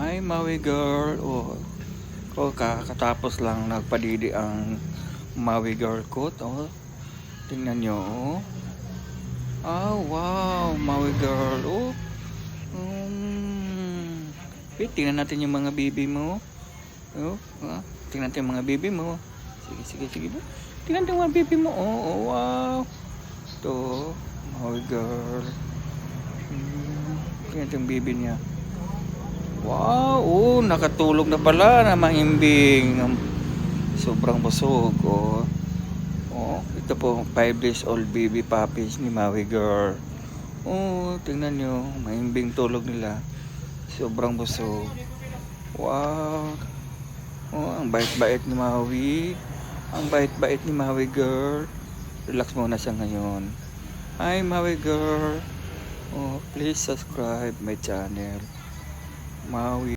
Hi, Maui girl. Kakatapos lang nagpadidi ang Maui girl ko. Tingnan nyo. Wow, Maui girl. Tingnan natin yung mga baby mo. Tingnan natin yung mga baby mo. Sige. Tingnan natin yung mga baby mo. Wow. Ito, Maui girl. Tingnan natin yung baby niya. Wow, nakatulog na pala na mahimbing. Sobrang busog. Ito po, 5 days old baby puppies ni Maui girl. Tingnan nyo, mahimbing tulog nila. Sobrang busog. Wow. Ang bait-bait ni Maui. Ang bait-bait ni Maui girl. Relax muna siya ngayon. Hi, Maui girl. Please subscribe my channel. Maui.